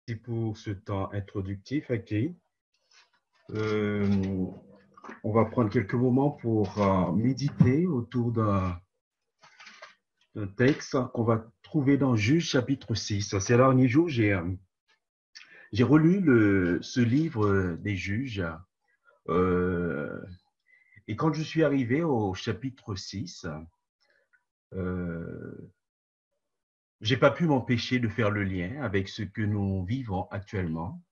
Merci pour ce temps introductif, Aki. Euh, on va prendre quelques moments pour méditer autour d'un texte qu'on va trouver dans Juge chapitre 6. Ces derniers jours, j'ai relu ce livre des Juges. euh, et quand je suis arrivé au chapitre 6, euh, j'ai pas pu m'empêcher de faire le lien avec ce que nous vivons actuellement,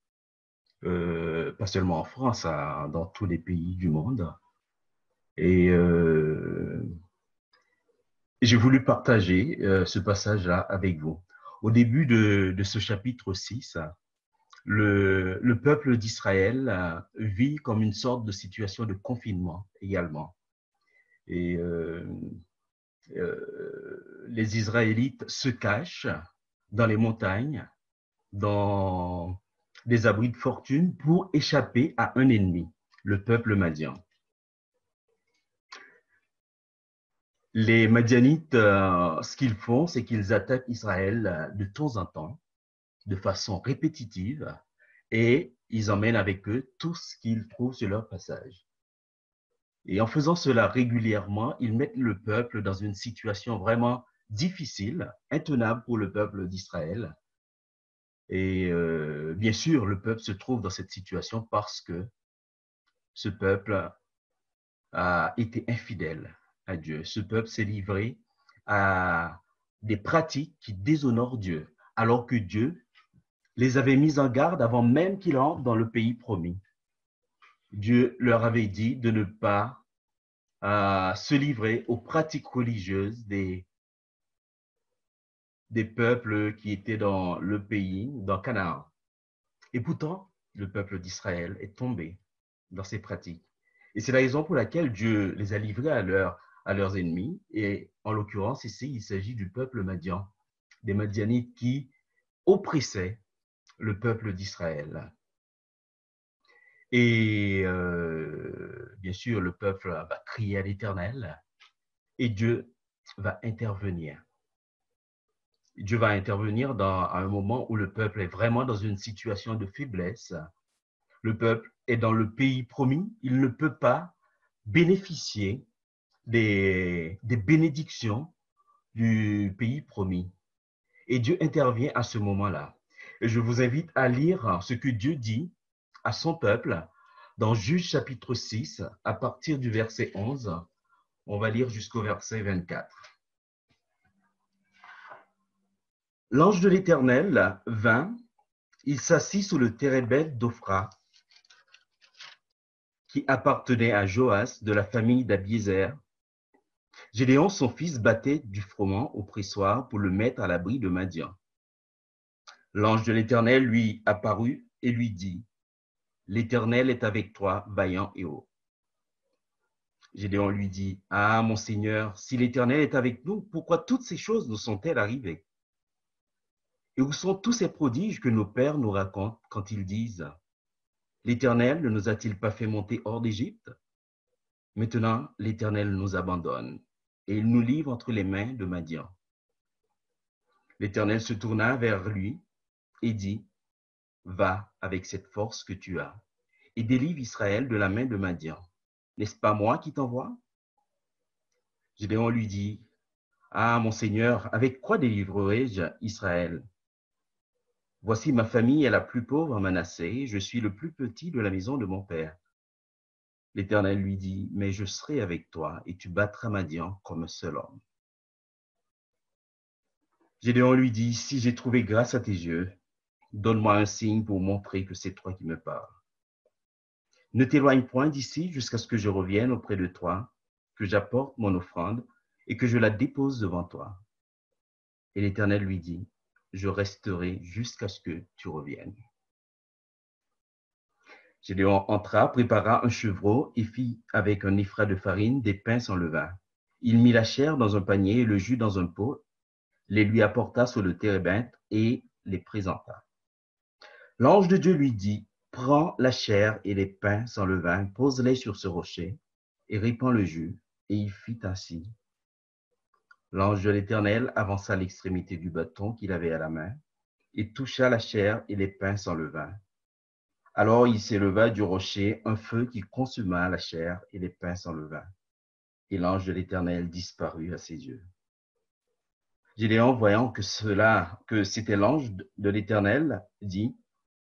pas seulement en France, dans tous les pays du monde. Et j'ai voulu partager ce passage-là avec vous. Au début de ce chapitre 6, le peuple d'Israël vit comme une sorte de situation de confinement également. Et les Israélites se cachent dans les montagnes, dans des abris de fortune pour échapper à un ennemi, le peuple madien. Les Madianites, ce qu'ils font, c'est qu'ils attaquent Israël de temps en temps, de façon répétitive, et ils emmènent avec eux tout ce qu'ils trouvent sur leur passage. Et en faisant cela régulièrement, ils mettent le peuple dans une situation vraiment difficile, intenable pour le peuple d'Israël. Et bien sûr, le peuple se trouve dans cette situation parce que ce peuple a été infidèle à Dieu. Ce peuple s'est livré à des pratiques qui déshonorent Dieu, alors que Dieu les avait mis en garde avant même qu'ils entrent dans le pays promis. Dieu leur avait dit de ne pas se livrer aux pratiques religieuses des peuples qui étaient dans le pays, dans Canaan. Et pourtant, le peuple d'Israël est tombé dans ces pratiques. Et c'est la raison pour laquelle Dieu les a livrés à leurs ennemis. Et en l'occurrence, ici, il s'agit du peuple madian, des Madianites qui oppressaient le peuple d'Israël. Et bien sûr, le peuple va crier à l'Éternel et Dieu va intervenir. Dieu va intervenir à un moment où le peuple est vraiment dans une situation de faiblesse. Le peuple est dans le pays promis. Il ne peut pas bénéficier des bénédictions du pays promis. Et Dieu intervient à ce moment-là. Et je vous invite à lire ce que Dieu dit à son peuple dans Juge chapitre 6, à partir du verset 11. On va lire jusqu'au verset 24. L'ange de l'Éternel vint, il s'assit sous le térébinthe d'Ophra, qui appartenait à Joas de la famille d'Abiézer. Gédéon, son fils, battait du froment au pressoir pour le mettre à l'abri de Madian. L'ange de l'Éternel lui apparut et lui dit, l'Éternel est avec toi, vaillant et haut. Gédéon lui dit, ah, mon Seigneur, si l'Éternel est avec nous, pourquoi toutes ces choses nous sont-elles arrivées? Et où sont tous ces prodiges que nos pères nous racontent quand ils disent, l'Éternel ne nous a-t-il pas fait monter hors d'Égypte? Maintenant, l'Éternel nous abandonne et il nous livre entre les mains de Madian. L'Éternel se tourna vers lui et dit, va avec cette force que tu as et délivre Israël de la main de Madian. N'est-ce pas moi qui t'envoie? Gédéon lui dit, ah, mon Seigneur, avec quoi délivrerai-je Israël? Voici ma famille est la plus pauvre à Manassé, je suis le plus petit de la maison de mon père. L'Éternel lui dit, mais je serai avec toi et tu battras Madian comme un seul homme. Gédéon lui dit, si j'ai trouvé grâce à tes yeux, donne-moi un signe pour montrer que c'est toi qui me parles. Ne t'éloigne point d'ici jusqu'à ce que je revienne auprès de toi, que j'apporte mon offrande et que je la dépose devant toi. Et l'Éternel lui dit, je resterai jusqu'à ce que tu reviennes. Gédéon entra, prépara un chevreau et fit avec un épha de farine des pains sans levain. Il mit la chair dans un panier et le jus dans un pot, les lui apporta sur le térébinthe et les présenta. L'ange de Dieu lui dit, prends la chair et les pains sans levain, pose-les sur ce rocher et répands le jus. Et il fit ainsi. L'ange de l'Éternel avança l'extrémité du bâton qu'il avait à la main Il toucha la chair et les pains s'enleva. Alors il s'éleva du rocher un feu qui consuma la chair et les pains s'enleva. Et l'ange de l'Éternel disparut à ses yeux. Gédéon, voyant que c'était l'ange de l'Éternel, dit,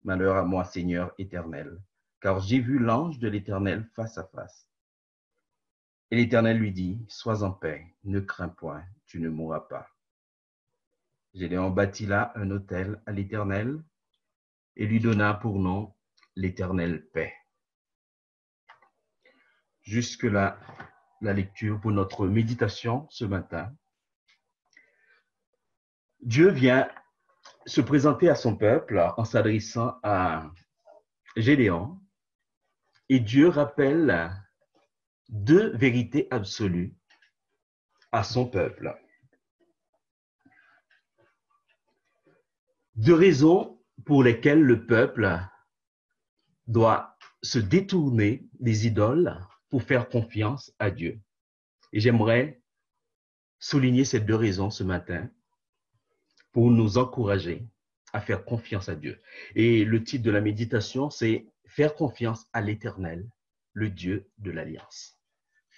malheur à moi, Seigneur éternel, car j'ai vu l'ange de l'Éternel face à face. Et l'Éternel lui dit, sois en paix, ne crains point, tu ne mourras pas. Gédéon bâtit là un autel à l'Éternel et lui donna pour nom l'Éternel paix. Jusque-là, la lecture pour notre méditation ce matin. Dieu vient se présenter à son peuple en s'adressant à Gédéon et Dieu rappelle deux vérités absolues à son peuple. Deux raisons pour lesquelles le peuple doit se détourner des idoles pour faire confiance à Dieu. Et j'aimerais souligner ces deux raisons ce matin pour nous encourager à faire confiance à Dieu. Et le titre de la méditation, c'est « Faire confiance à l'Éternel, le Dieu de l'Alliance ».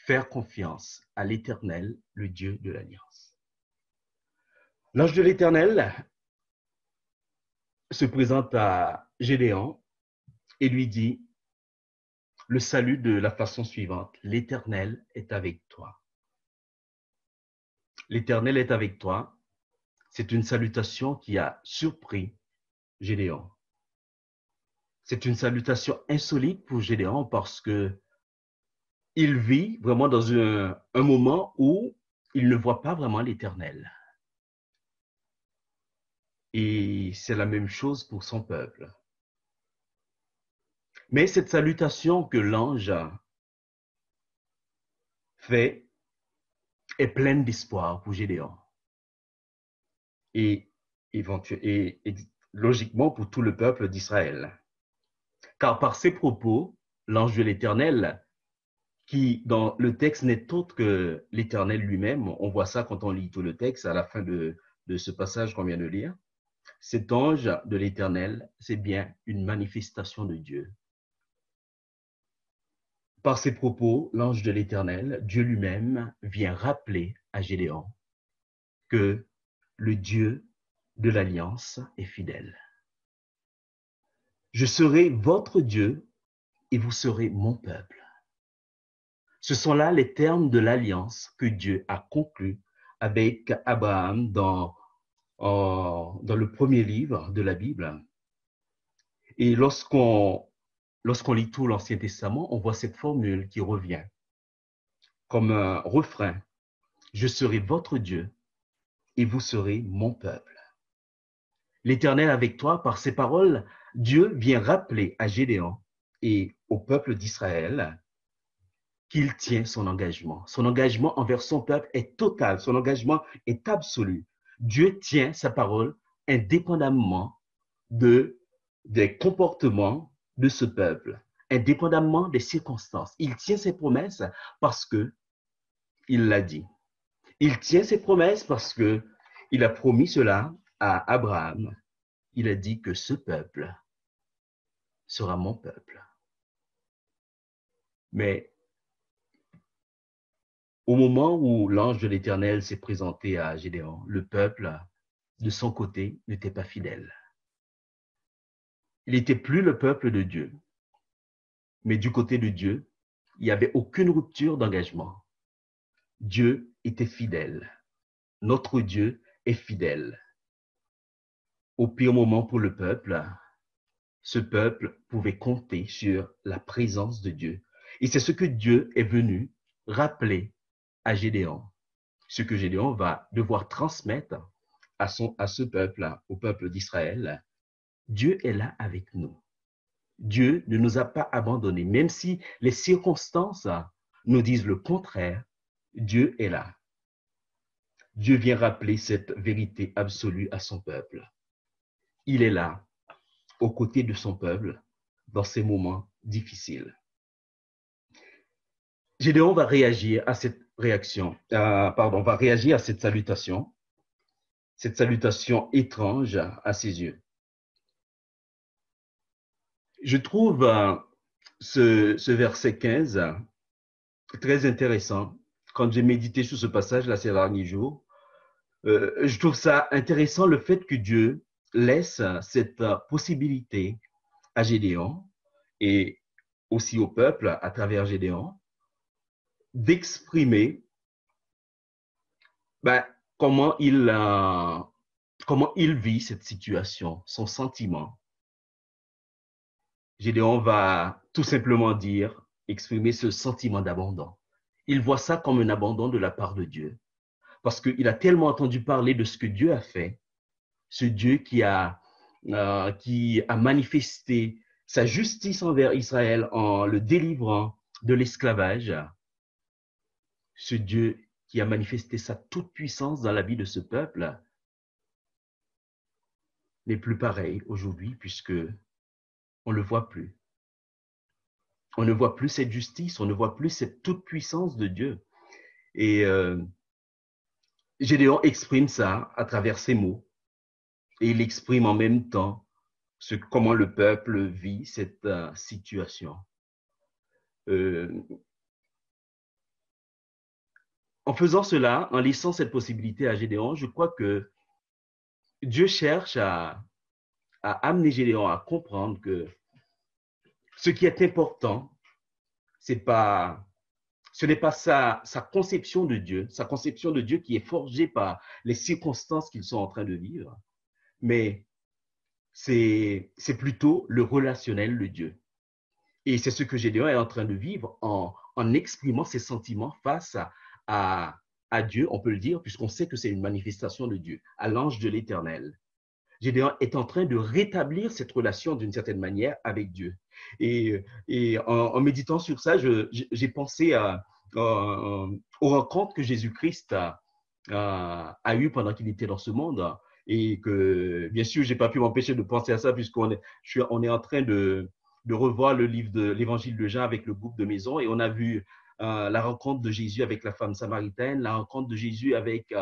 Faire confiance à l'Éternel, le Dieu de l'Alliance. L'ange de l'Éternel se présente à Gédéon et lui dit le salut de la façon suivante. L'Éternel est avec toi. L'Éternel est avec toi. C'est une salutation qui a surpris Gédéon. C'est une salutation insolite pour Gédéon parce que il vit vraiment dans un moment où il ne voit pas vraiment l'Éternel. Et c'est la même chose pour son peuple. Mais cette salutation que l'ange fait est pleine d'espoir pour Gédéon. Et logiquement pour tout le peuple d'Israël. Car par ses propos, l'ange de l'Éternel, qui dans le texte n'est autre que l'Éternel lui-même, on voit ça quand on lit tout le texte à la fin de ce passage qu'on vient de lire, cet ange de l'Éternel, c'est bien une manifestation de Dieu. Par ses propos, l'ange de l'Éternel, Dieu lui-même, vient rappeler à Gédéon que le Dieu de l'Alliance est fidèle. Je serai votre Dieu et vous serez mon peuple. Ce sont là les termes de l'alliance que Dieu a conclue avec Abraham dans le premier livre de la Bible. Et lorsqu'on lit tout l'Ancien Testament, on voit cette formule qui revient comme un refrain. Je serai votre Dieu et vous serez mon peuple. L'Éternel avec toi, par ses paroles, Dieu vient rappeler à Gédéon et au peuple d'Israël qu'il tient son engagement. Son engagement envers son peuple est total, son engagement est absolu. Dieu tient sa parole indépendamment des comportements de ce peuple, indépendamment des circonstances. Il tient ses promesses parce que il l'a dit. Il tient ses promesses parce que il a promis cela à Abraham. Il a dit que ce peuple sera mon peuple. Mais au moment où l'ange de l'Éternel s'est présenté à Gédéon, le peuple, de son côté, n'était pas fidèle. Il n'était plus le peuple de Dieu. Mais du côté de Dieu, il n'y avait aucune rupture d'engagement. Dieu était fidèle. Notre Dieu est fidèle. Au pire moment pour le peuple, ce peuple pouvait compter sur la présence de Dieu. Et c'est ce que Dieu est venu rappeler à Gédéon. Ce que Gédéon va devoir transmettre à ce peuple, au peuple d'Israël. Dieu est là avec nous. Dieu ne nous a pas abandonnés. Même si les circonstances nous disent le contraire, Dieu est là. Dieu vient rappeler cette vérité absolue à son peuple. Il est là, aux côtés de son peuple, dans ces moments difficiles. Gédéon va réagir à cette réaction, va réagir à cette salutation cette salutation étrange à ses yeux. Je trouve ce verset 15 très intéressant. Quand j'ai médité sur ce passage là ces derniers jours, je trouve ça intéressant le fait que Dieu laisse cette possibilité à Gédéon et aussi au peuple à travers Gédéon d'exprimer ben, comment il vit cette situation, son sentiment. Gédéon va tout simplement dire, exprimer ce sentiment d'abandon. Il voit ça comme un abandon de la part de Dieu, parce qu'il a tellement entendu parler de ce que Dieu a fait, ce Dieu qui a manifesté sa justice envers Israël en le délivrant de l'esclavage, ce Dieu qui a manifesté sa toute-puissance dans la vie de ce peuple, n'est plus pareil aujourd'hui puisque on ne le voit plus. On ne voit plus cette justice, on ne voit plus cette toute-puissance de Dieu. Et Gédéon exprime ça à travers ses mots. Et il exprime en même temps comment le peuple vit cette situation. En faisant cela, en laissant cette possibilité à Gédéon, je crois que Dieu cherche à amener Gédéon à comprendre que ce qui est important, ce n'est pas sa conception de Dieu qui est forgée par les circonstances qu'ils sont en train de vivre, mais c'est plutôt le relationnel de Dieu. Et c'est ce que Gédéon est en train de vivre en exprimant ses sentiments face à Dieu, on peut le dire, puisqu'on sait que c'est une manifestation de Dieu, à l'ange de l'Éternel. Gédéon est en train de rétablir cette relation d'une certaine manière avec Dieu. Et en méditant sur ça, j'ai pensé aux rencontres que Jésus-Christ a eues pendant qu'il était dans ce monde. Et que, bien sûr, je n'ai pas pu m'empêcher de penser à ça puisqu'on est en train de revoir le livre de l'Évangile de Jean avec le groupe de maison et on a vu la rencontre de Jésus avec la femme samaritaine, la rencontre de Jésus avec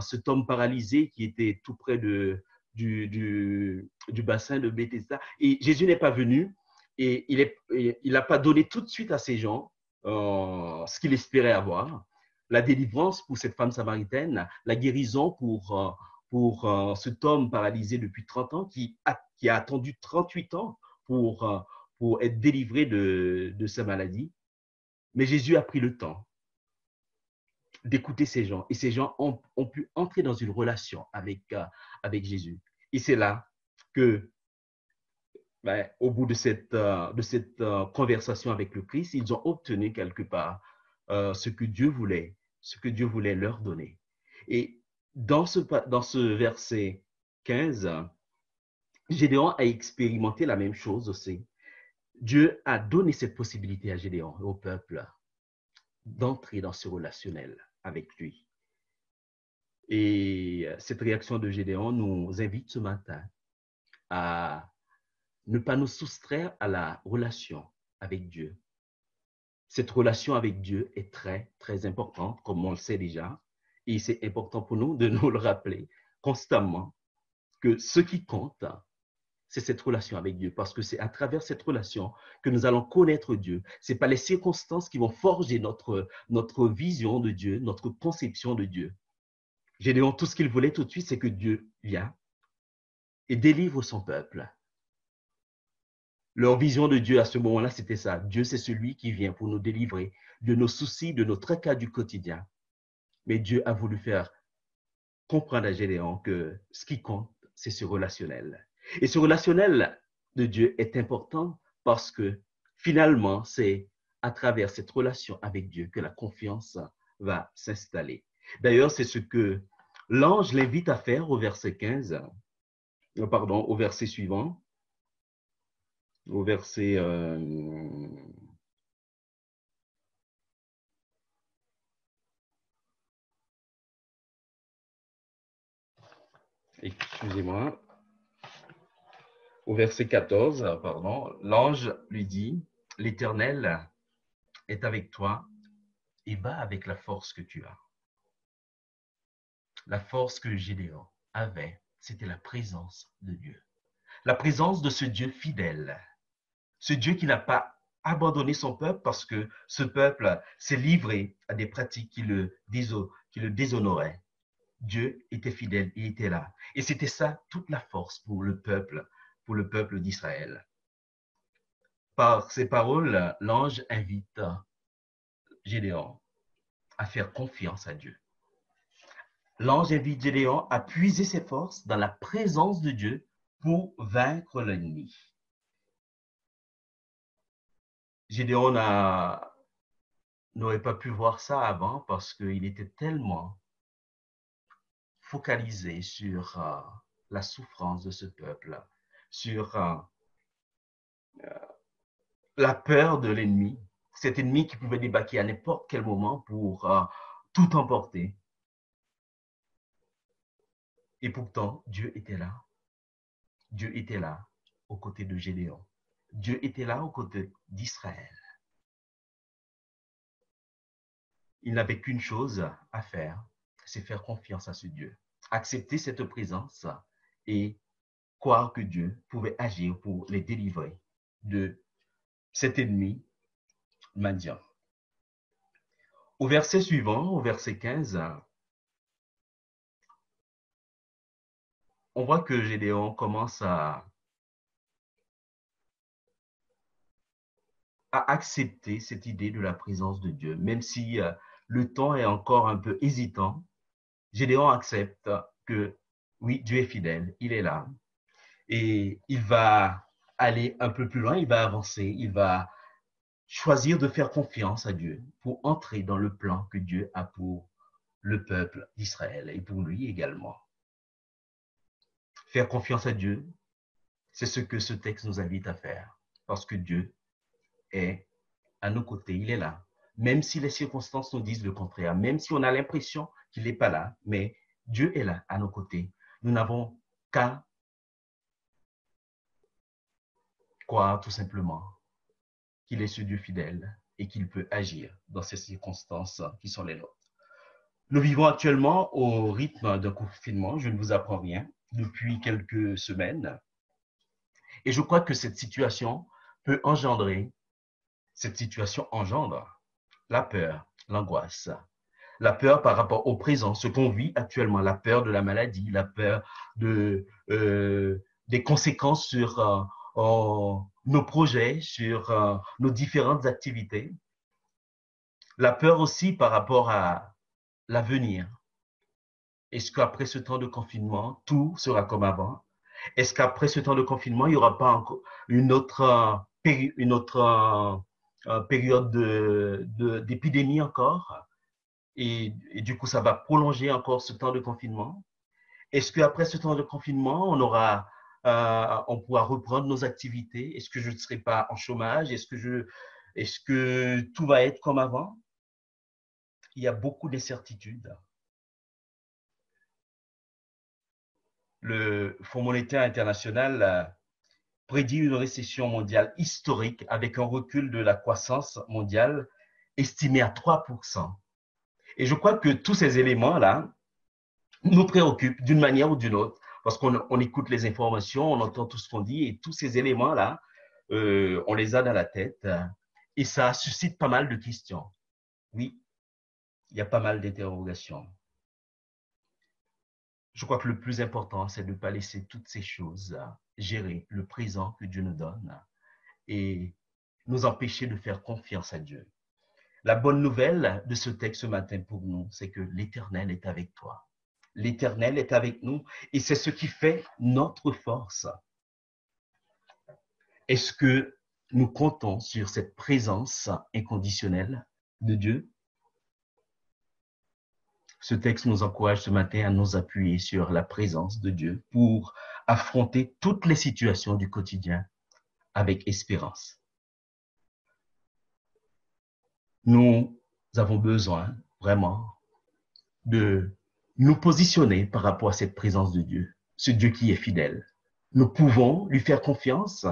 cet homme paralysé qui était tout près du bassin de Bethesda. Et Jésus n'est pas venu et il n'a pas donné tout de suite à ces gens ce qu'il espérait avoir. La délivrance pour cette femme samaritaine, la guérison pour cet homme paralysé depuis 30 ans qui a attendu 38 ans pour être délivré de sa maladie. Mais Jésus a pris le temps d'écouter ces gens et ces gens ont pu entrer dans une relation avec Jésus. Et c'est là que, au bout de cette conversation avec le Christ, ils ont obtenu quelque part ce que Dieu voulait leur donner. Et dans ce verset 15, Gédéon a expérimenté la même chose aussi. Dieu a donné cette possibilité à Gédéon et au peuple d'entrer dans ce relationnel avec lui. Et cette réaction de Gédéon nous invite ce matin à ne pas nous soustraire à la relation avec Dieu. Cette relation avec Dieu est très, très importante, comme on le sait déjà, et c'est important pour nous de nous le rappeler constamment que ce qui compte, c'est cette relation avec Dieu, parce que c'est à travers cette relation que nous allons connaître Dieu. Ce n'est pas les circonstances qui vont forger notre vision de Dieu, notre conception de Dieu. Gédéon, tout ce qu'il voulait tout de suite, c'est que Dieu vienne et délivre son peuple. Leur vision de Dieu à ce moment-là, c'était ça. Dieu, c'est celui qui vient pour nous délivrer de nos soucis, de nos tracas du quotidien. Mais Dieu a voulu faire comprendre à Gédéon que ce qui compte, c'est ce relationnel. Et ce relationnel de Dieu est important parce que finalement, c'est à travers cette relation avec Dieu que la confiance va s'installer. D'ailleurs, c'est ce que l'ange l'invite à faire au verset 15, au verset suivant, au verset excusez-moi, au verset 14, l'ange lui dit, l'Éternel est avec toi et bat avec la force que tu as. La force que Gédéon avait, c'était la présence de Dieu. La présence de ce Dieu fidèle. Ce Dieu qui n'a pas abandonné son peuple parce que ce peuple s'est livré à des pratiques qui le déshonoraient. Dieu était fidèle, il était là. Et c'était ça toute la force pour le peuple d'Israël. Par ces paroles, l'ange invite Gédéon à faire confiance à Dieu. L'ange invite Gédéon à puiser ses forces dans la présence de Dieu pour vaincre l'ennemi. Gédéon n'aurait pas pu voir ça avant parce qu'il était tellement focalisé sur la souffrance de ce peuple, sur la peur de l'ennemi, cet ennemi qui pouvait débarquer à n'importe quel moment pour tout emporter. Et pourtant, Dieu était là. Dieu était là aux côtés de Gédéon. Dieu était là aux côtés d'Israël. Il n'avait qu'une chose à faire, c'est faire confiance à ce Dieu, accepter cette présence et croire que Dieu pouvait agir pour les délivrer de cet ennemi Madian. Au verset suivant, au verset 15, on voit que Gédéon commence à accepter cette idée de la présence de Dieu. Même si le temps est encore un peu hésitant, Gédéon accepte que oui, Dieu est fidèle, il est là. Et il va aller un peu plus loin, il va avancer, il va choisir de faire confiance à Dieu pour entrer dans le plan que Dieu a pour le peuple d'Israël et pour lui également. Faire confiance à Dieu, c'est ce que ce texte nous invite à faire, parce que Dieu est à nos côtés, il est là. Même si les circonstances nous disent le contraire, même si on a l'impression qu'il n'est pas là, mais Dieu est là à nos côtés. Nous n'avons qu'à croire tout simplement qu'il est ce Dieu fidèle et qu'il peut agir dans ces circonstances qui sont les nôtres. Nous vivons actuellement au rythme d'un confinement, je ne vous apprends rien, depuis quelques semaines. Et je crois que cette situation engendre la peur, l'angoisse. La peur par rapport au présent, ce qu'on vit actuellement, la peur de la maladie, la peur des conséquences sur nos projets, sur nos différentes activités. La peur aussi par rapport à l'avenir. Est-ce qu'après ce temps de confinement, tout sera comme avant? Est-ce qu'après ce temps de confinement, il n'y aura pas encore une autre période d'épidémie encore? Et du coup, ça va prolonger encore ce temps de confinement? Est-ce qu'après ce temps de confinement, on pourra reprendre nos activités? Est-ce que je ne serai pas en chômage? Est-ce que tout va être comme avant? Il y a beaucoup d'incertitudes. Le Fonds monétaire international prédit une récession mondiale historique avec un recul de la croissance mondiale estimé à 3%. Et je crois que tous ces éléments-là nous préoccupent d'une manière ou d'une autre, parce qu'on écoute les informations, on entend tout ce qu'on dit, et tous ces éléments-là, on les a dans la tête, et ça suscite pas mal de questions. Oui, il y a pas mal d'interrogations. Je crois que le plus important, c'est de ne pas laisser toutes ces choses gérer le présent que Dieu nous donne et nous empêcher de faire confiance à Dieu. La bonne nouvelle de ce texte ce matin pour nous, c'est que l'Éternel est avec toi. L'Éternel est avec nous et c'est ce qui fait notre force. Est-ce que nous comptons sur cette présence inconditionnelle de Dieu? Ce texte nous encourage ce matin à nous appuyer sur la présence de Dieu pour affronter toutes les situations du quotidien avec espérance. Nous avons besoin vraiment de nous positionner par rapport à cette présence de Dieu, ce Dieu qui est fidèle. Nous pouvons lui faire confiance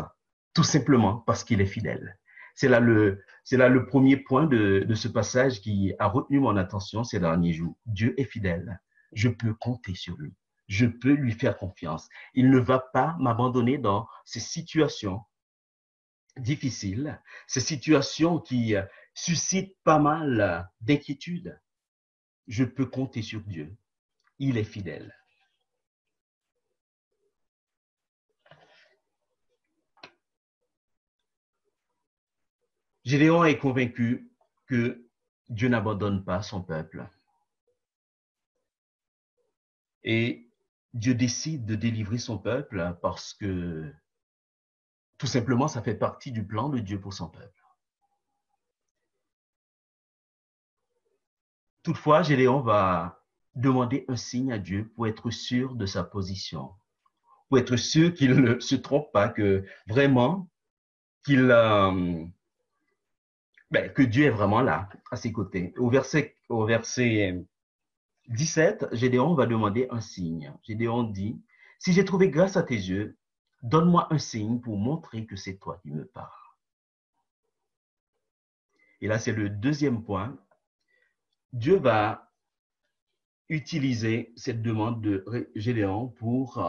tout simplement parce qu'il est fidèle. C'est là le premier point de ce passage qui a retenu mon attention ces derniers jours. Dieu est fidèle. Je peux compter sur lui. Je peux lui faire confiance. Il ne va pas m'abandonner dans ces situations difficiles, ces situations qui suscitent pas mal d'inquiétude. Je peux compter sur Dieu. Il est fidèle. Gédéon est convaincu que Dieu n'abandonne pas son peuple. Et Dieu décide de délivrer son peuple parce que tout simplement, ça fait partie du plan de Dieu pour son peuple. Toutefois, Gédéon va demander un signe à Dieu pour être sûr de sa position, pour être sûr qu'il ne se trompe pas, que vraiment, que Dieu est vraiment là, à ses côtés. Au verset 17, Gédéon va demander un signe. Gédéon dit, « Si j'ai trouvé grâce à tes yeux, donne-moi un signe pour montrer que c'est toi qui me parles. » Et là, c'est le deuxième point. Dieu va utiliser cette demande de Gédéon pour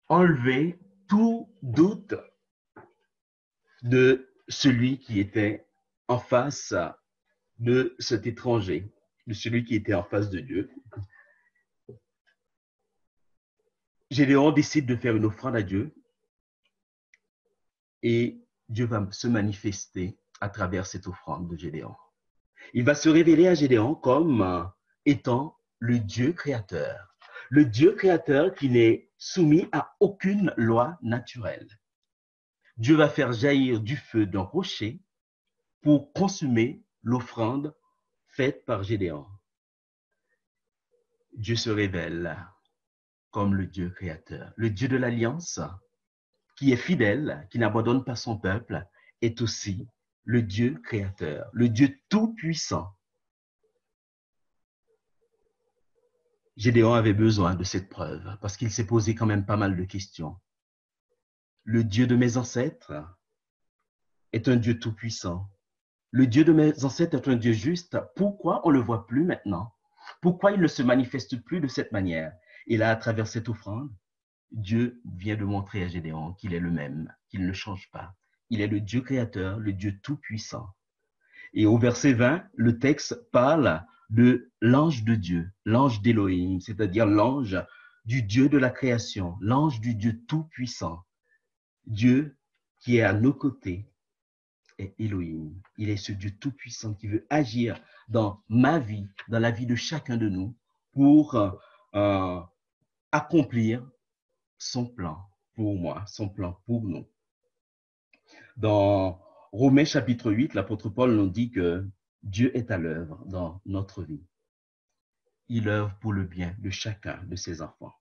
enlever tout doute de celui qui était en face de cet étranger, de celui qui était en face de Dieu. Gédéon décide de faire une offrande à Dieu et Dieu va se manifester à travers cette offrande de Gédéon. Il va se révéler à Gédéon comme étant le Dieu créateur. Le Dieu créateur qui n'est soumis à aucune loi naturelle. Dieu va faire jaillir du feu d'un rocher pour consumer l'offrande faite par Gédéon. Dieu se révèle comme le Dieu créateur. Le Dieu de l'alliance, qui est fidèle, qui n'abandonne pas son peuple, est aussi le Dieu créateur, le Dieu tout-puissant. Gédéon avait besoin de cette preuve parce qu'il s'est posé quand même pas mal de questions. Le Dieu de mes ancêtres est un Dieu tout-puissant. Le Dieu de mes ancêtres est un Dieu juste. Pourquoi on ne le voit plus maintenant? Pourquoi il ne se manifeste plus de cette manière? Et là, à travers cette offrande, Dieu vient de montrer à Gédéon qu'il est le même, qu'il ne change pas. Il est le Dieu créateur, le Dieu tout-puissant. Et au verset 20, le texte parle de l'ange de Dieu, l'ange d'Élohim, c'est-à-dire l'ange du Dieu de la création, l'ange du Dieu tout-puissant. Dieu qui est à nos côtés est Élohim. Il est ce Dieu tout-puissant qui veut agir dans ma vie, dans la vie de chacun de nous, pour accomplir son plan pour moi, son plan pour nous. Dans Romains chapitre 8, l'apôtre Paul nous dit que Dieu est à l'œuvre dans notre vie. Il œuvre pour le bien de chacun de ses enfants.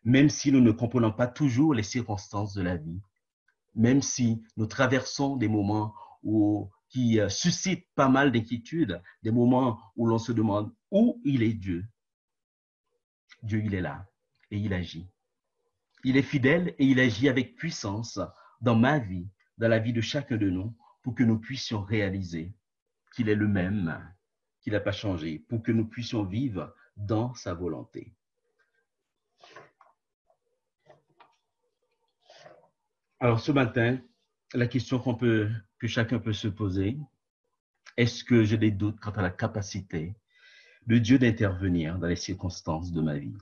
Même si nous ne comprenons pas toujours les circonstances de la vie, même si nous traversons des moments qui suscitent pas mal d'inquiétudes, des moments où l'on se demande où il est Dieu. Dieu, il est là et il agit. Il est fidèle et il agit avec puissance dans ma vie, dans la vie de chacun de nous, pour que nous puissions réaliser qu'il est le même, qu'il n'a pas changé, pour que nous puissions vivre dans sa volonté. Alors ce matin, la question que chacun peut se poser, est-ce que j'ai des doutes quant à la capacité de Dieu d'intervenir dans les circonstances de ma vie?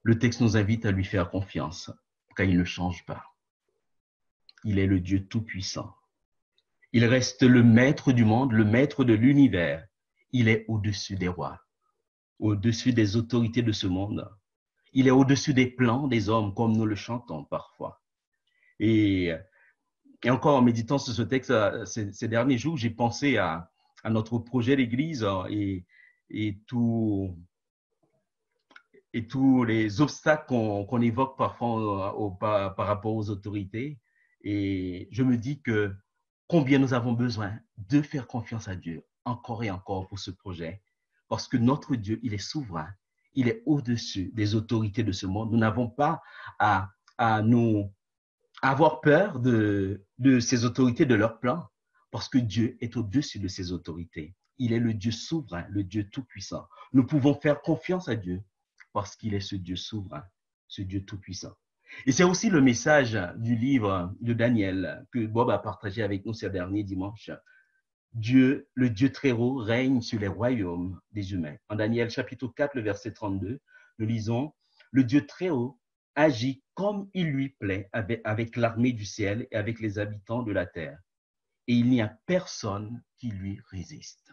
Le texte nous invite à lui faire confiance, car il ne change pas. Il est le Dieu tout-puissant. Il reste le maître du monde, le maître de l'univers. Il est au-dessus des rois, au-dessus des autorités de ce monde. Il est au-dessus des plans des hommes, comme nous le chantons parfois. Et encore en méditant sur ce texte ces derniers jours, j'ai pensé à notre projet d'église et tous les obstacles qu'on évoque parfois par rapport aux autorités. Et je me dis que combien nous avons besoin de faire confiance à Dieu encore et encore pour ce projet, parce que notre Dieu, il est souverain, il est au-dessus des autorités de ce monde. Nous n'avons pas à avoir peur de ces autorités, de leurs plans, parce que Dieu est au-dessus de ces autorités. il est le Dieu souverain, le Dieu tout-puissant. Nous pouvons faire confiance à Dieu parce qu'il est ce Dieu souverain, ce Dieu tout-puissant. Et c'est aussi le message du livre de Daniel que Bob a partagé avec nous ce dernier dimanche. Dieu, le Dieu très haut, règne sur les royaumes des humains. En Daniel chapitre 4, le verset 32, nous lisons, le Dieu très haut agit comme il lui plaît avec l'armée du ciel et avec les habitants de la terre. Et il n'y a personne qui lui résiste.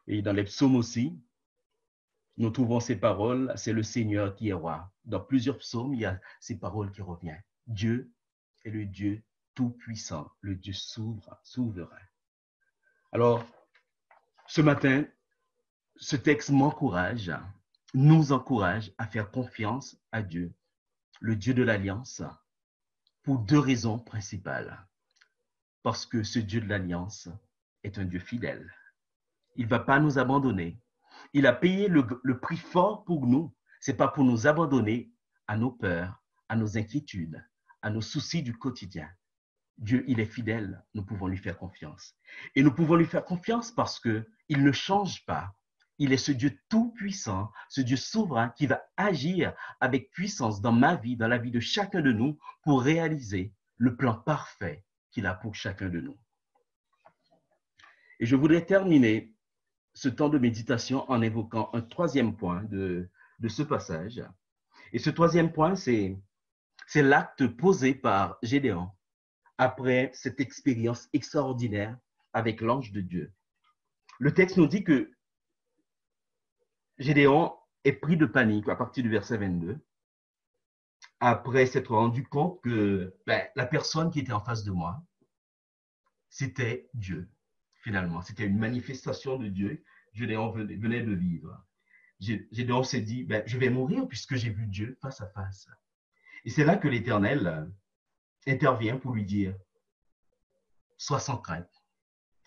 Et dans les psaumes aussi, nous trouvons ces paroles, c'est le Seigneur qui est roi. Dans plusieurs psaumes, il y a ces paroles qui reviennent. Dieu est le Dieu tout-puissant, le Dieu souverain. Alors, ce matin, ce texte m'encourage, nous encourage à faire confiance à Dieu, le Dieu de l'Alliance, pour deux raisons principales. Parce que ce Dieu de l'Alliance est un Dieu fidèle. Il ne va pas nous abandonner. Il a payé le prix fort pour nous. Ce n'est pas pour nous abandonner à nos peurs, à nos inquiétudes, à nos soucis du quotidien. Dieu, il est fidèle. Nous pouvons lui faire confiance. Et nous pouvons lui faire confiance parce qu'il ne change pas. Il est ce Dieu tout-puissant, ce Dieu souverain qui va agir avec puissance dans ma vie, dans la vie de chacun de nous pour réaliser le plan parfait qu'il a pour chacun de nous. Et je voudrais terminer ce temps de méditation en évoquant un troisième point de ce passage. Et ce troisième point, c'est l'acte posé par Gédéon après cette expérience extraordinaire avec l'ange de Dieu. Le texte nous dit que Gédéon est pris de panique à partir du verset 22, après s'être rendu compte que la personne qui était en face de moi, c'était Dieu, finalement. C'était une manifestation de Dieu. Gédéon venait de vivre. Gédéon s'est dit, je vais mourir puisque j'ai vu Dieu face à face. Et c'est là que l'Éternel intervient pour lui dire, sois sans crainte,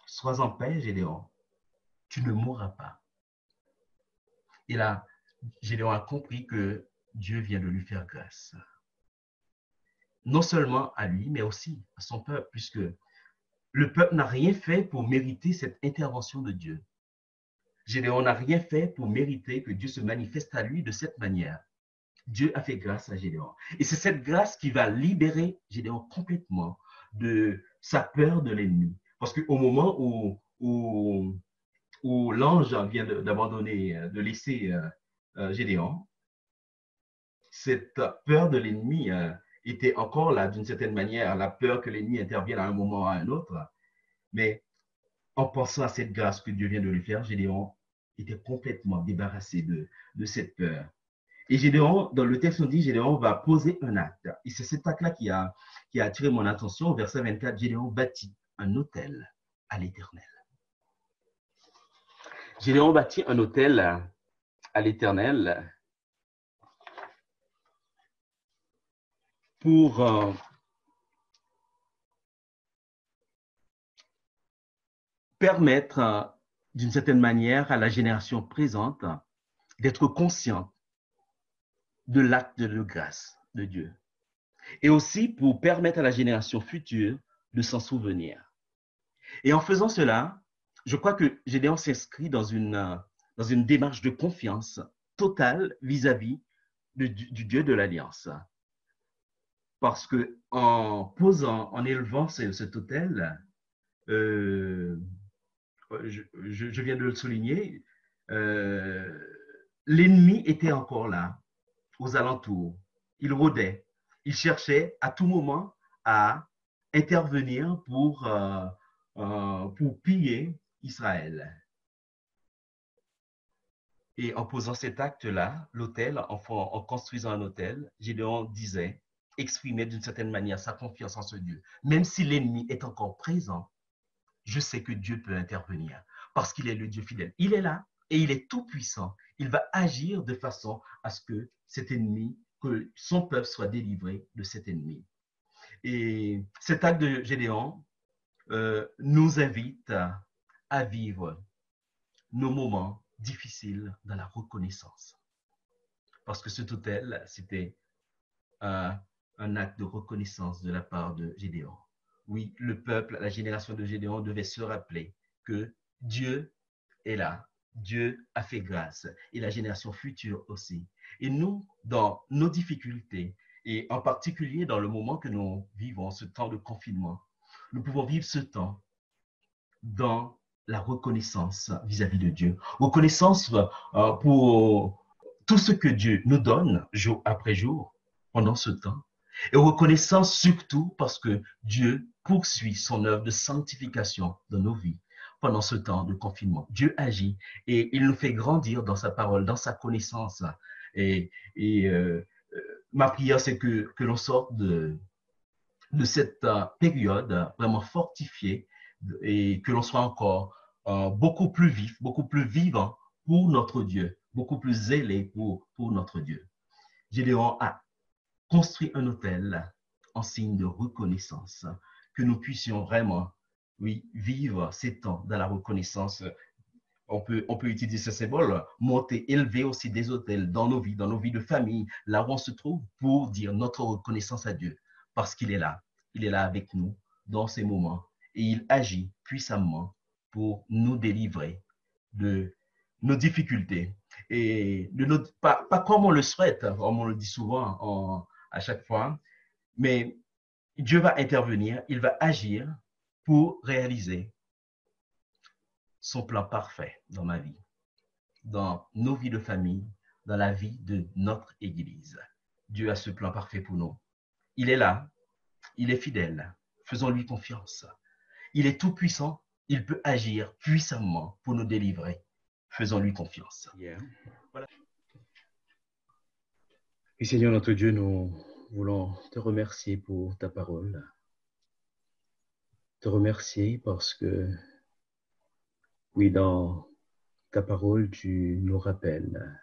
sois en paix, Gédéon, tu ne mourras pas. Et là, Gédéon a compris que Dieu vient de lui faire grâce. Non seulement à lui, mais aussi à son peuple, puisque le peuple n'a rien fait pour mériter cette intervention de Dieu. Gédéon n'a rien fait pour mériter que Dieu se manifeste à lui de cette manière. Dieu a fait grâce à Gédéon. Et c'est cette grâce qui va libérer Gédéon complètement de sa peur de l'ennemi. Parce qu'au moment où l'ange vient d'abandonner, de laisser Gédéon, cette peur de l'ennemi était encore là d'une certaine manière, la peur que l'ennemi intervienne à un moment ou à un autre. Mais en pensant à cette grâce que Dieu vient de lui faire, Gédéon était complètement débarrassé de cette peur. Et Gédéon, dans le texte, on dit Gédéon va poser un acte. Et c'est cet acte-là qui a attiré mon attention. Au verset 24, Gédéon bâtit un autel à l'Éternel. Gédéon bâtit un autel à l'Éternel pour permettre, d'une certaine manière, à la génération présente d'être consciente de l'acte de grâce de Dieu. Et aussi pour permettre à la génération future de s'en souvenir. Et en faisant cela, je crois que Gédéon s'inscrit dans une démarche de confiance totale vis-à-vis du Dieu de l'Alliance. Parce que en élevant cet autel, je viens de le souligner, l'ennemi était encore là, aux alentours. Il rôdait. Il cherchait à tout moment à intervenir pour piller Israël. Et en posant cet acte-là, l'autel, en construisant un autel, Gédéon disait, exprimait d'une certaine manière sa confiance en ce Dieu. Même si l'ennemi est encore présent, je sais que Dieu peut intervenir parce qu'il est le Dieu fidèle. Il est là et il est tout puissant. Il va agir de façon à ce que cet ennemi, que son peuple soit délivré de cet ennemi. Et cet acte de Gédéon nous invite à vivre nos moments difficiles dans la reconnaissance. Parce que cet autel, c'était un acte de reconnaissance de la part de Gédéon. Oui, le peuple, la génération de Gédéon devait se rappeler que Dieu est là. Dieu a fait grâce et la génération future aussi. Et nous, dans nos difficultés, et en particulier dans le moment que nous vivons, ce temps de confinement, nous pouvons vivre ce temps dans la reconnaissance vis-à-vis de Dieu. Reconnaissance pour tout ce que Dieu nous donne jour après jour pendant ce temps. Et reconnaissance surtout parce que Dieu poursuit son œuvre de sanctification dans nos vies pendant ce temps de confinement. Dieu agit et il nous fait grandir dans sa parole, dans sa connaissance. Et ma prière, c'est que l'on sorte de cette période vraiment fortifiée et que l'on soit encore beaucoup plus vif, beaucoup plus vivant pour notre Dieu, beaucoup plus zélé pour notre Dieu. Gédéon a construit un hôtel en signe de reconnaissance, que nous puissions vraiment, oui, vivre ces temps dans la reconnaissance. On peut utiliser ce symbole, monter, élever aussi des hôtels dans nos vies de famille, là où on se trouve, pour dire notre reconnaissance à Dieu, parce qu'il est là. Il est là avec nous dans ces moments et il agit puissamment pour nous délivrer de nos difficultés et pas comme on le souhaite, comme on le dit souvent à chaque fois, mais Dieu va intervenir, il va agir pour réaliser son plan parfait dans ma vie, dans nos vies de famille, dans la vie de notre Église. Dieu a ce plan parfait pour nous. Il est là, il est fidèle. Faisons-lui confiance. Il est tout puissant, il peut agir puissamment pour nous délivrer. Faisons-lui confiance. Yeah. Voilà. Et Seigneur notre Dieu, nous voulons te remercier pour ta parole. Te remercier parce que, oui, dans ta parole, tu nous rappelles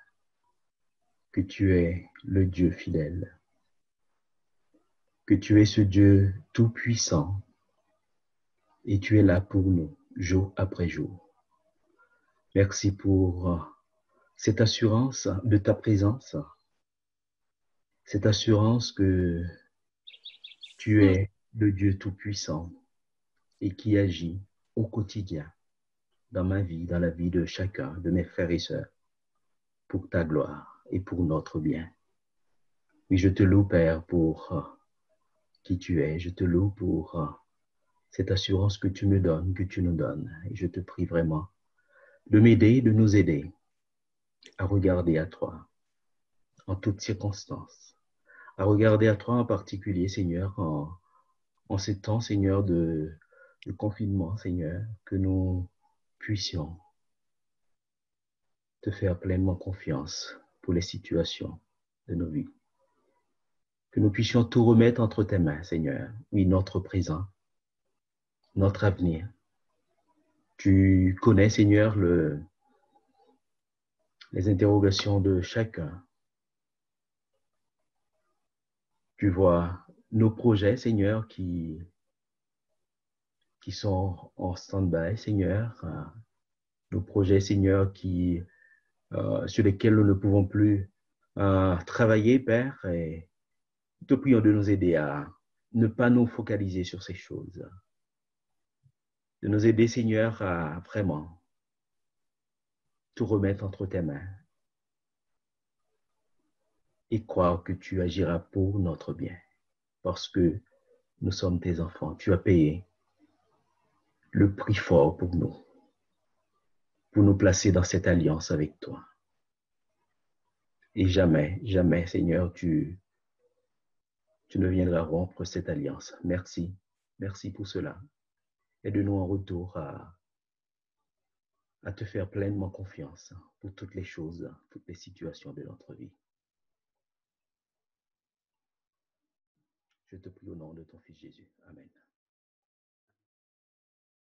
que tu es le Dieu fidèle, que tu es ce Dieu tout-puissant et tu es là pour nous, jour après jour. Merci pour cette assurance de ta présence, cette assurance que tu es le Dieu tout-puissant et qui agit au quotidien dans ma vie, dans la vie de chacun de mes frères et sœurs, pour ta gloire et pour notre bien. Oui, je te loue, Père, pour qui tu es. Je te loue pour cette assurance que tu me donnes, que tu nous donnes. Et je te prie vraiment de m'aider, de nous aider à regarder à toi en toutes circonstances, à regarder à toi en particulier, Seigneur, en ces temps, Seigneur, de confinement, Seigneur, que nous puissions te faire pleinement confiance pour les situations de nos vies. Que nous puissions tout remettre entre tes mains, Seigneur. Oui, notre présent, notre avenir. Tu connais, Seigneur, les interrogations de chacun. Tu vois nos projets, Seigneur, qui sont en stand-by, Seigneur. Nos projets, Seigneur, sur lesquels nous ne pouvons plus travailler, Père. Et nous te prions de nous aider à ne pas nous focaliser sur ces choses. De nous aider, Seigneur, à vraiment tout remettre entre tes mains et croire que tu agiras pour notre bien. Parce que nous sommes tes enfants. Tu as payé le prix fort pour nous placer dans cette alliance avec toi. Et jamais, jamais, Seigneur, tu ne viendras rompre cette alliance. Merci. Merci pour cela. Aide-nous en retour à te faire pleinement confiance pour toutes les choses, toutes les situations de notre vie. Je te prie au nom de ton Fils Jésus. Amen.